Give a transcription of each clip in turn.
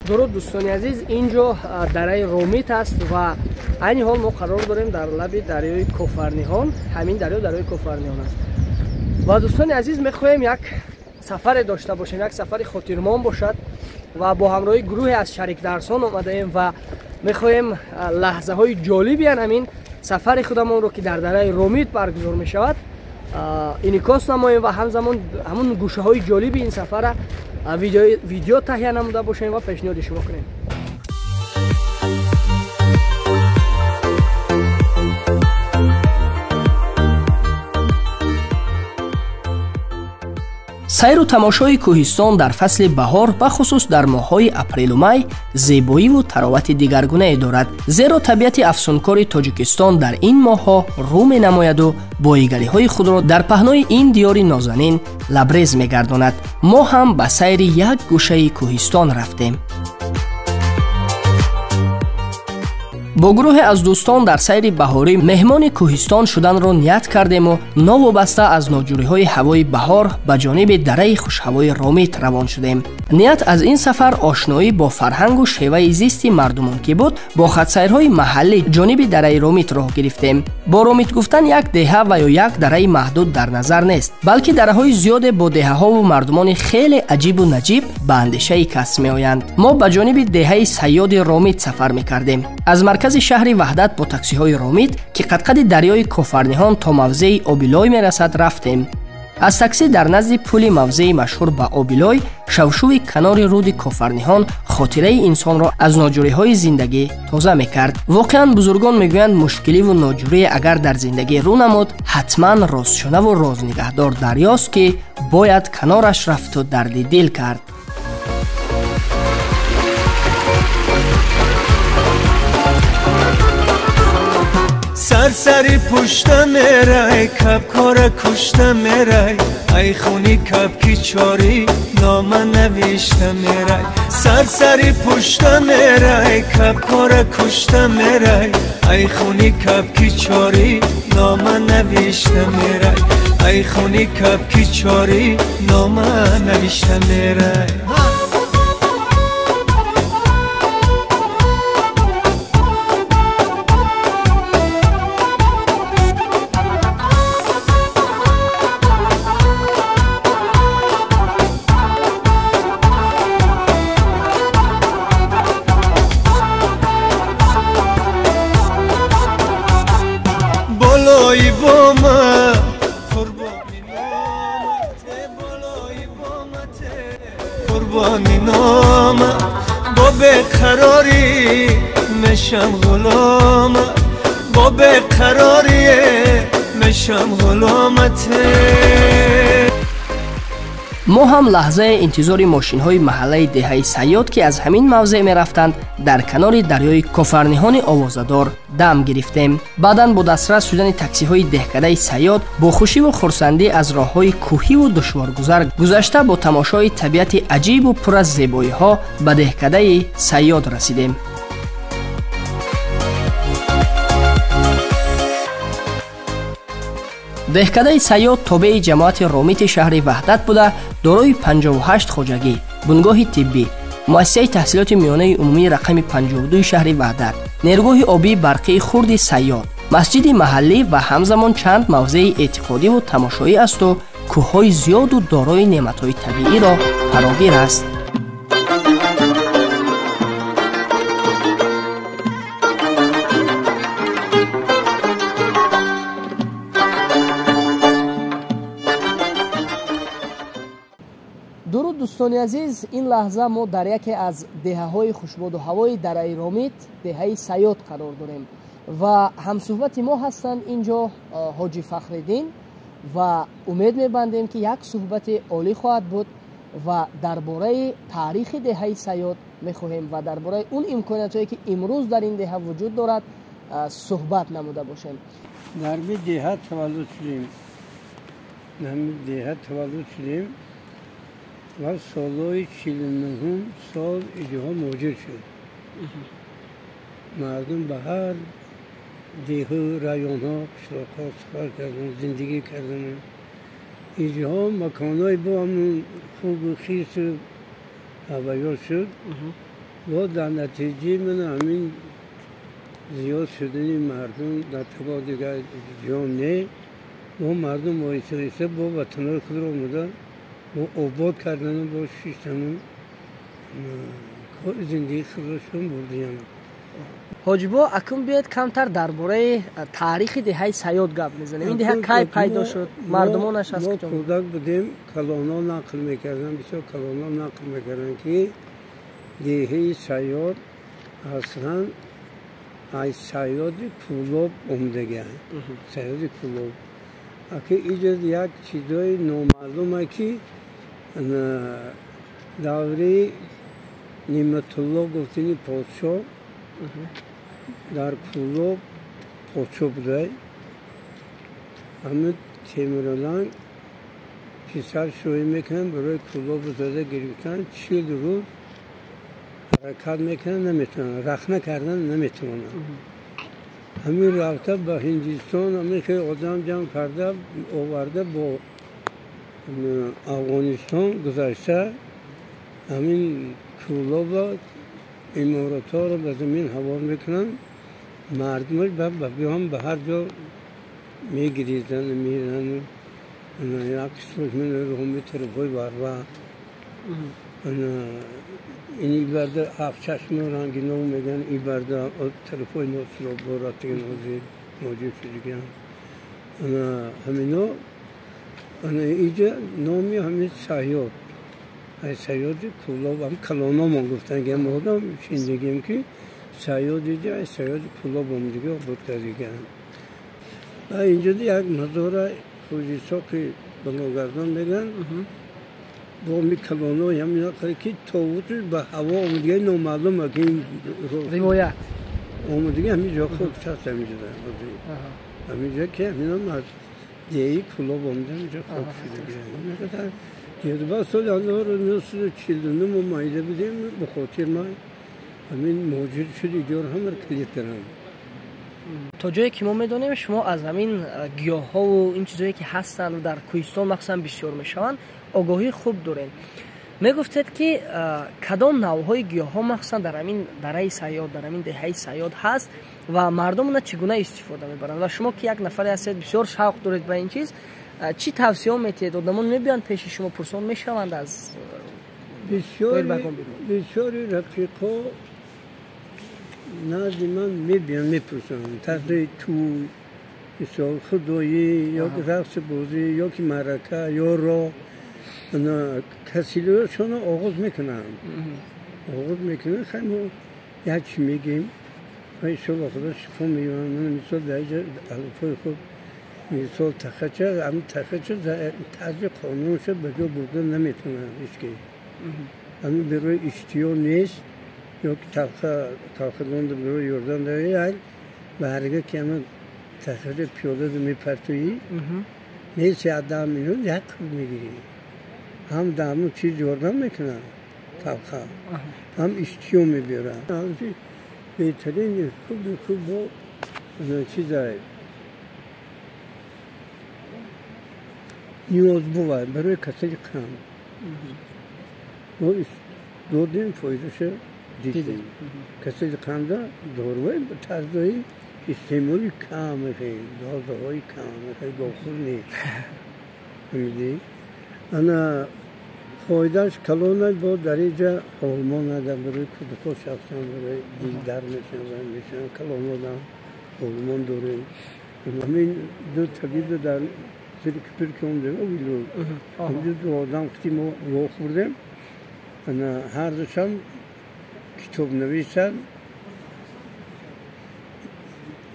درود دوستان عزیز، اینجا دره رومیت است و این حال ما قرار داریم در لب دریای کوفرنیهان. همین دریای کوفرنیهان است و دوستان عزیز میخوایم یک سفر داشته باشیم، یک سفر خاطرمان باشد و با همراهی گروه از شریک درسان آمده ایم و میخوایم لحظه های جالبی همین سفر خودمان رو که در دره رومیت برگزار می شود انعکاس نماییم و همزمان همون گوشه های جالبی این سفر ویدیو تهیه نموده باشیم و پیشنهاد شما کنیم. سیر و تماشای کوهستان در فصل بهار بخصوص در ماه‌های اپریل و می زیبایی و تراوت دیگرگونه دارد، زیرا طبیعت افسونکار تاجیکستان در این ماه‌ها رو می‌نماید و بایگری‌های خود را در پهنای این دیار نازنین لبریز می‌گرداند. ما هم به سیر یک گوشه کوهستان رفتیم. با گروه از دوستان در سیر بهاری مهمان کوهستان شدن را نیت کردیم و ناوابسته از ناجوری‌های هوای بهار به جانب دره خوش‌هوای رومیت روان شدیم. نیت از این سفر آشنایی با فرهنگ و شیوه زیست مردمان که بود، با خودسیرهای محلی جانب دره رومیت راه گرفتیم. با رومیت گفتن یک دهه و یا یک دره محدود در نظر نیست، بلکه دره‌های زیاد با دهه‌ها و مردمان خیلی عجیب و نجیب به اندیشه کس می‌آیند. ما به جانب دهه صیاد رومیت سفر می‌کردیم. از مرکز شهر وحدت با تاکسی‌های رومیت که قد دریای کوفرنیهان تا موضع اوبیلوی می‌رسد رفتیم. از تاکسی در نزد پل موضع مشهور به اوبیلوی شوشوی کنار رود کوفرنیهان خاطره انسان را از ناجوری‌های زندگی تازه می‌کرد. واقعاً بزرگان می‌گویند مشکلی و ناجوری اگر در زندگی رو نمود، حتماً رازشنو و رازنگهدار دریاست که باید کنارش رفت و درد دل کرد. سرسری پشتم میرای کب کار کشتم میرای ای خونی کب کی چاری نام نوشتم میرای سرسری پشتم میرای کب کار کشتم میرای ای خونی کب کی چاری نام نوشتم میرای ای خونی کب کی چاری نام نوشتم میرای قربانی نامت با بقراری میشم غلامت با بقراری میشم غلامت. ما هم لحظه انتظار ماشین های محله دهه صیاد که از همین موضع می رفتند در کنار دریای کوفرنیهان آوازدار دم گرفتیم. بعداً با دسترس شدن تاکسی های دهکده صیاد با خوشی و خرسندی از راه های کوهی و دشوارگذر گذشته با تماشای طبیعت عجیب و پر از زیبایی ها به دهکده صیاد رسیدیم. دهکده صیاد تابع جماعت رومیت شهر وحدت بوده، دارای 58 خواجگی، بنگاه طبی، مؤسسه تحصیلات میانه عمومی رقم 52 شهر وحدت، نیروگاه آبی برقی خرد صیاد، مسجد محلی و همزمان چند موضع اعتقادی و تماشایی است و کوههای زیاد و دارای نعمت‌های طبیعی را فراگیر است. درود دوستان عزیز، این لحظه ما در یکی از دهه‌های خوشباد و هوای دره رومیت، دهه صیاد قرار داریم و همصحبت ما هستند اینجا حاجی فخرالدین و امید می‌بندیم که یک صحبت عالی خواهد بود و درباره تاریخ دهه صیاد می‌خواهیم و درباره اون امکاناتی که امروز در این دهه وجود دارد صحبت نموده باشیم. در این دهه تولد شدیم و سالهای 49 سال اینجا موجود شد. مردم به هر دیه و رایان ها قشلاق سفر کردن، زندگی کردن. اینجا مکانهای با همون خوب و خیس و هوایار شد و در نتیجه من همین زیاد شدنی مردم در تبا دیگر جامعه و مردم مایسته با وطنهای خود را آمدن و آباد کردن با شیشتنون زندگی خودشون بردیم. حاجی با اکنون بیاید کمتر درباره تاریخ دهه سیاد گپ میزنیم. این دهه کی پیدا شد؟ مردمانش از کجا؟ ما کودک بودیم، کلانا نقل میکردن، بسیار کلانا نقل میکردن که دهه سیاد اصلا از سیاد کولوب اومدگه. سیاد کولوب. اگه ایجاد یک چیزای نامعلومه که دوره نعمت الله گفتنی پادشاه در کولوب پادشاه بوده. همه تیمورلنگ پسر شوی میکنن برای کولوب زده گرفتن 40 روز حرکت میکنن نمیتونن، رخنه کردن نمیتونن. همین رفته به هندوستان همین که آدم جمع کرده آورده با افغانستان گذاشته. همین کولوب امارات ها رو به زمین حوال میکنن، مردمش به هر جا میگریزن میرن. یک قسمش من رو همی طرفای بروا این برده هفت چشم رنگی نو میگن، این برده طرفای نصر رو بارات نازی موجود شدگن. همینا اینجا نامی همین سیاد سیاد کولوب هم کلانا ما گفتن که ما آدم شنیدیم که سیاد اینجا سیاد کولوب هم دیگه بود کردیگه. اینجا یک مزاره خوزیسا که بناگردان میگن با می کلانا همین آخری که تاوتش به هوا آمدگه نامعلوم که این روایت آمدگه همینجا خوب شست همینجا در همینجا که همین هم از دیهی کولوب آمده همینجا خوب شده. یه سال آنها رو نصر 49 ما مایده بودیم بخاطر ما همین موجود شد اینجا رو همه کلید کردن. تا جایی که ما میدونیم شما از همین گیاه ها و این چیزایی که هستن و در کوهستان مخصوصا بسیار میشوند آگاهی خوب دارین. میگفتید که کدام نوعهای گیاه ها مخصوصا در همین دره سیاد در همین دهه سیاد هست و مردم اون چگونه استفاده میبرند و شما که یک نفر هستید بسیار شوق دارید به این چیز، چی توصیه میتید؟ آدمان میبیان پیش شما پرسان میشوند از بسیاری رفیقا نزد من میبیان میپرسن تقریب تو مثال خدایی یا رقص بازی یا که مرکه یا را کسیلوشون آغاز میکنن خیلی یک چی میگیم خیلی شما خدا شفا میگن. من مثال در اینجا الفای خود مثال تخچه همین تخچه تحضیق قانون شد به جا بردن نمیتونن هیچکی. همین بروی اشتیا نیست یا که تلخدان بروی یردان داره و هرگاه که همین تخچه پیاده دو میپرتویی نیست آدم میگن یک خود میگیری هم دامو چیز یردان میکنن تلخه هم اشتیا میبیرن. بهترین خوب با چیزای نیاز بود برای کسی کم ما دادیم فایدهش دیدیم. کسی کم داره داروی تازه‌ای استعمالی کم خیلی داروهای کم خیلی گفته نیست. میدی انا فایدهش کلونه با درجه هورمون نداره برای کودکان شخصا برای دیگر میشن کلونه دارن هورمون داره. همین دو طبیب در زیر کپر که اون داره ویلو همین دو آدم که ما رو خوردیم انا هر دوشم کتاب نویسن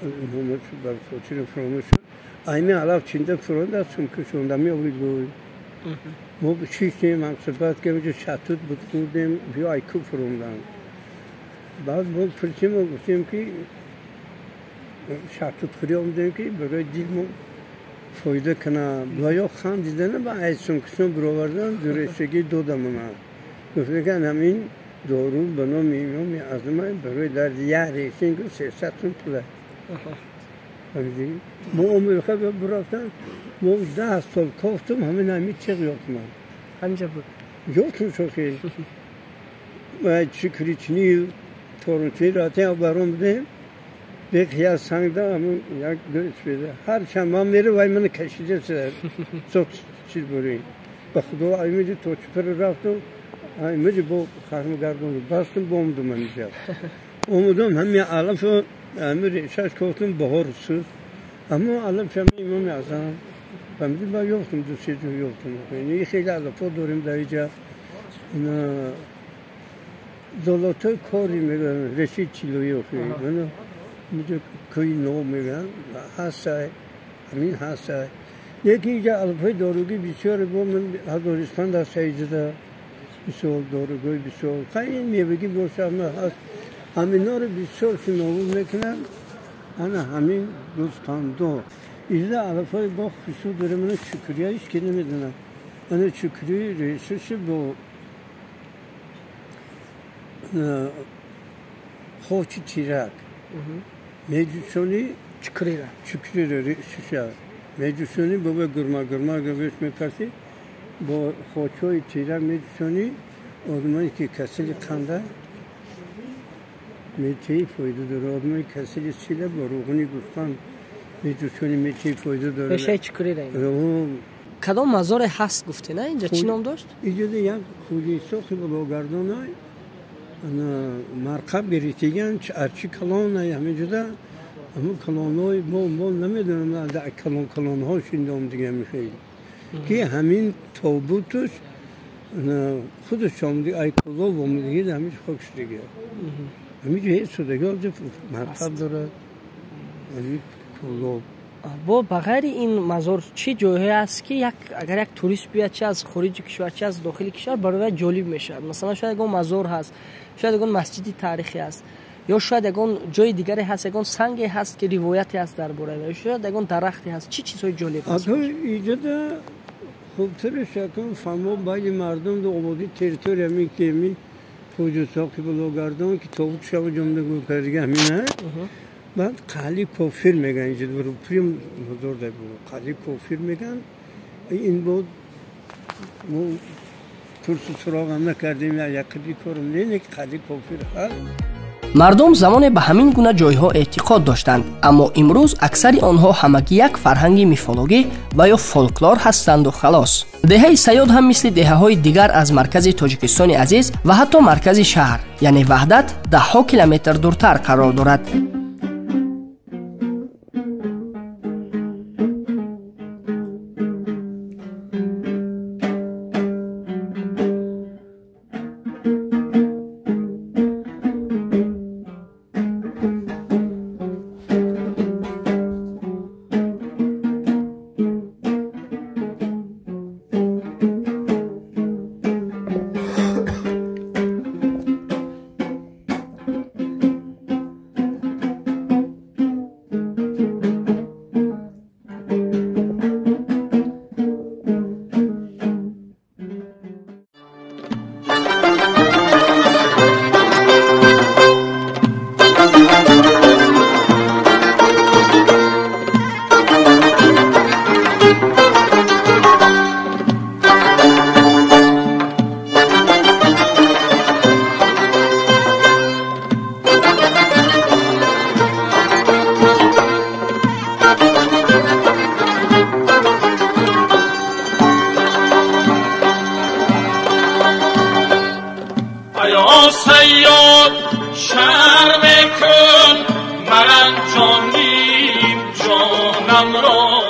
محمد شد بر فوتیر فراموش شد اینه علاف چینده فرانده چون که شوندمی ویلو ما به چیز نیم هم صحبت که اونجا شتوت بود خوردیم بیا ایکو فروندن. بعد ما پرسیم و گفتیم که شتوت خوری آمدیم که برای دیل ما فایده کنه بایا خان دیدن با ایسون کسون برآوردن درستگی دادمونه گفتیم که همین دارو بنا میمی ازمه برای درد یه ریسینگ 300 پوله. ما امریکا برفتن ما 10 سال کافتم همین چه یادم همینجا بود یادم شد که چکریچنی تورنچی راتی آبارم بودیم دیگه یا سنگ دارم یک دوست بده هر شما میره وای من کشیده سر صوت چیز بریم به خدا ایمیدی تو چپر رفتم ایمیدی با خرم گردم باستم بومدم اینجا اومدم همین علم شو امیر شش کوتم بهار سوز اما علم شما ایمان ازم فهمیدی با یافتم دو سه جو یافتم یعنی خیلی علفا داریم در اینجا زلاتای کاری میگن رشید چیلویی اخیری میگه کوی نو میگن هستای همین هستای یکی اینجا علفای داروگی بسیار با من هزارستان در سیجده بسیار داروگی بسیار خیلی میبگی باشه هست همین ها رو بسیار شناور میکنن انا همین دوستان دو اینجا علفای با خصوص داره من چکریه هیچ که نمیدونم انا چکریه رئیسش با خوچی تیرک میجوشونی چکری رئیسش میجوشونی بابا گرما گوش میکردی با خوچوی تیرک میجوشونی آدمایی که کسیل خنده میچهی فایده داره آدمای کسیل سیله با روغنی گفتن میجوشونی میچهی فایده داره بشه چکری رایی کدام مزار هست گفته نه اینجا چی نام داشت؟ اینجا یک خولی ساخی با گردان های مرقب گریتیگن ارچی کلان های همینجا ده اما کلان های بول نمیدونم در کلان ها شیندام دیگه میخیلی که همین تابوتش خودش آمدی ای کلا بامدگی همیش خوکش دیگه همینجا هیچ شده مرقب داره همین کلا با بغیر این مزار چی جایی است که اگر یک توریست بیاد چه از خارج کشور چه از داخل کشور برای جالب میشه مثلا شاید اون مزار هست شاید اون مسجدی تاریخی است یا شاید اون جای دیگری هست اون سنگی هست که روایتی هست درباره یا شاید اون درختی هست چی چیزای جالب هست اینجا خوبترش کن فهمو باید مردم دو آبادی تریتوری همین که همین فوج ساقی بلوگردان که تابوت شب جمعه گل کردگی همینه بعد قلی کافر میگن اینجا برو پریم مزار ده برو قلی کافر میگن این بود ما ترس سراغ هم نکردیم یا یقیدی کارم نه که قلی کافر هست مردم زمان به همین گونه جایها اعتقاد داشتند اما امروز اکثر آنها همگی یک فرهنگ میفولوژی و یا فولکلور هستند و خلاص دهه سیاد هم مثل دهه‌های دیگر از مرکز تاجیکستان عزیز و حتی مرکز شهر یعنی وحدت 10 کیلومتر دورتر قرار دارد سیاد شرم کن من جانیم جانم را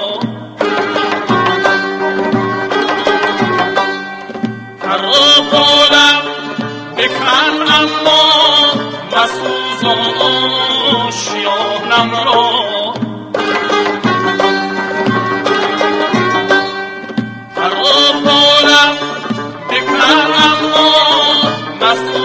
خرابانم بکن اما مسوزان آشیانم را خرابانم بکن اما مسوزان